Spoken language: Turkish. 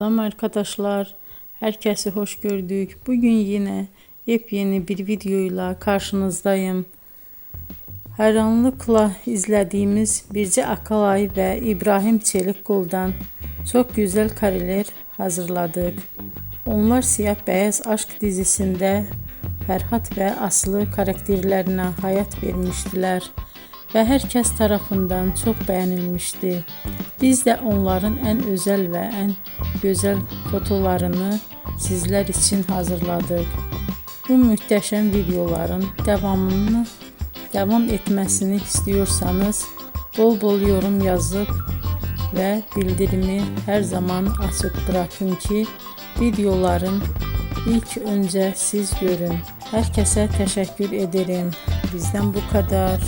Selam arkadaşlar, herkese hoş gördük. Bugün yine yepyeni bir videoyla karşınızdayım. Hayranlıkla izlediğimiz Birce Akalay ve İbrahim Çelikkol'dan çok güzel kareler hazırladık. Onlar Siyah Beyaz Aşk dizisinde Ferhat ve Aslı karakterlerine hayat vermiştiler ve herkes tarafından çok beğenilmişti. Biz de onların en özel ve en güzel fotolarını sizler için hazırladık. Bu muhteşem videoların devam etmesini istiyorsanız bol bol yorum yazıp ve bildirimi her zaman açık bırakın ki videoların ilk önce siz görün. Herkese teşekkür ederim. Bizden bu kadar.